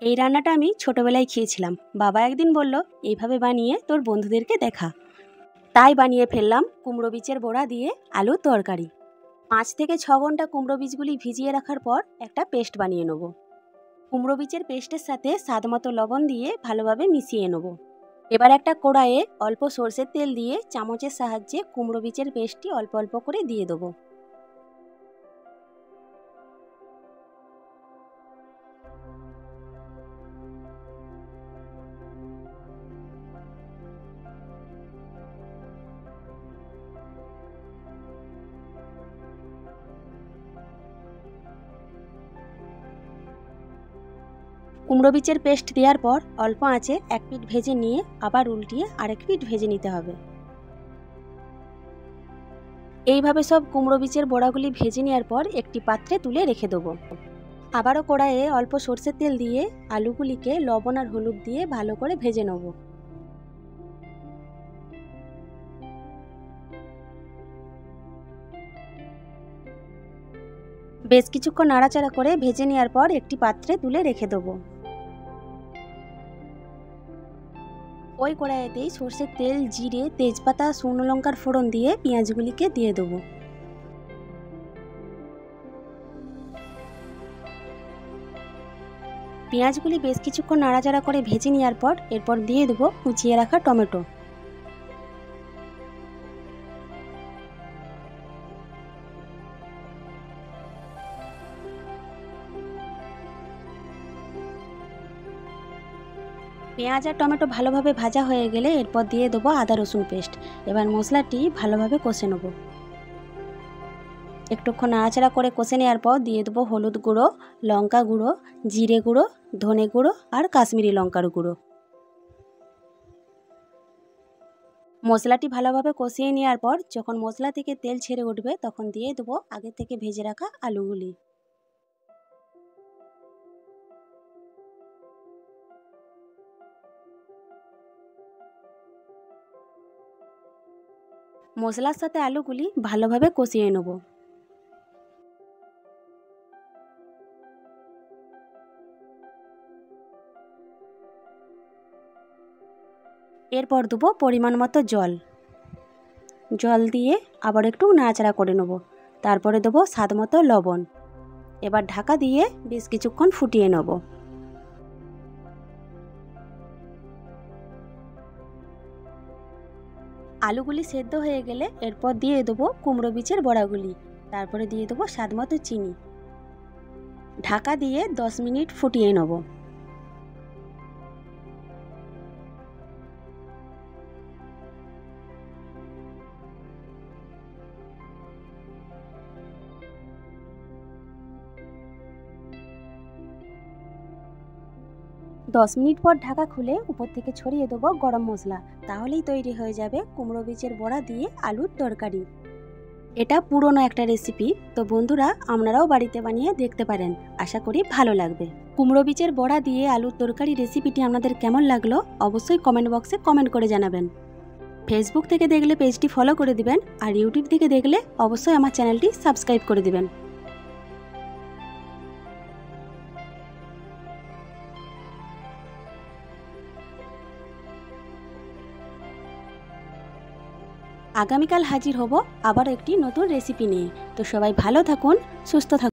এই রান্নাটা আমি ছোটবেলায় খেয়েছিলাম। বাবা একদিন বলল, এইভাবে বানিয়ে তোর বন্ধুদেরকে দেখা। তাই বানিয়ে ফেললাম কুমড়ো বীজের বড়া দিয়ে আলুর তরকারি। 5 থেকে 6 ঘন্টা কুমড়ো বীজগুলি ভিজিয়ে রাখার পর একটা পেস্ট বানিয়ে নেব। কুমড়ো বীজের পেস্টের সাথে স্বাদমতো লবণ দিয়ে ভালোভাবে মিশিয়ে নেব। এবার একটা কড়াইয়ে অল্প সরষের তেল দিয়ে চামচের সাহায্যে কুমড়ো বীজের পেস্টটি অল্প অল্প করে দিয়ে দেবো। কুমড়ো বীজের পেস্ট দেওয়ার পর অল্প আঁচে এক পিঠ ভেজে নিয়ে আবার উল্টিয়ে আরেক পিঠ ভেজে নিতে হবে। এইভাবে সব কুমড়ো বীজের বড়াগুলি ভেজে নেওয়ার পর একটি পাত্রে তুলে রেখে দেবো। আবারও কড়াইয়ে অল্প সরষের তেল দিয়ে আলুগুলিকে লবণ আর হলুদ দিয়ে ভালো করে ভেজে নেব। বেশ কিছুক্ষণ নাড়াচাড়া করে ভেজে নেওয়ার পর একটি পাত্রে তুলে রেখে দেবো। ওই কড়াইতেই সরষের তেল, জিরে, তেজপাতা, শুকনো লঙ্কার ফোড়ন দিয়ে পেঁয়াজগুলিকে দিয়ে দেবো। পেঁয়াজগুলি বেশ কিছুক্ষণ নাড়াচাড়া করে ভেজে নেওয়ার পর এরপর দিয়ে দেবো কুচিয়ে রাখা টমেটো। পেঁয়াজ আর টমেটো ভালোভাবে ভাজা হয়ে গেলে এরপর দিয়ে দেবো আদা রসুন পেস্ট। এবার মশলাটি ভালোভাবে কষে নেব। একটুক্ষণ নাড়াচাড়া করে কষে নেওয়ার পর দিয়ে দেবো হলুদ গুঁড়ো, লঙ্কা গুঁড়ো, জিরে গুঁড়ো, ধনে গুঁড়ো আর কাশ্মীরি লঙ্কার গুঁড়ো। মশলাটি ভালোভাবে কষিয়ে নেওয়ার পর যখন মশলা থেকে তেল ছেড়ে উঠবে তখন দিয়ে দেবো আগে থেকে ভেজে রাখা আলুগুলি। মশলার সাথে আলুগুলি ভালোভাবে কষিয়ে নেব। এরপর দেবো পরিমাণ মতো জল দিয়ে আবার একটু নাড়াচাড়া করে নেব। তারপরে দেবো স্বাদ মতো লবণ। এবার ঢাকা দিয়ে বেশ কিছুক্ষণ ফুটিয়ে নেব। আলুগুলি সেদ্ধ হয়ে গেলে এরপর দিয়ে দেবো কুমড়ো বীজের বড়াগুলি। তারপরে দিয়ে দেবো স্বাদ মতো চিনি। ঢাকা দিয়ে 10 মিনিট ফুটিয়ে নেব। 10 মিনিট পর ঢাকা খুলে উপর থেকে ছড়িয়ে দেবো গরম মশলা। তাহলেই তৈরি হয়ে যাবে কুমড়ো বীজের বড়া দিয়ে আলুর তরকারি। এটা পুরনো একটা রেসিপি, তো বন্ধুরা আপনারাও বাড়িতে বানিয়ে দেখতে পারেন। আশা করি ভালো লাগবে। কুমড়ো বীজের বড়া দিয়ে আলুর তরকারি রেসিপিটি আপনাদের কেমন লাগলো অবশ্যই কমেন্ট বক্সে কমেন্ট করে জানাবেন। ফেসবুক থেকে দেখলে পেজটি ফলো করে দিবেন, আর ইউটিউব থেকে দেখলে অবশ্যই আমার চ্যানেলটি সাবস্ক্রাইব করে দিবেন। আগামীকাল হাজির হব আবার একটি নতুন রেসিপি নিয়ে। তো সবাই ভালো থাকুন, সুস্থ থাকুন।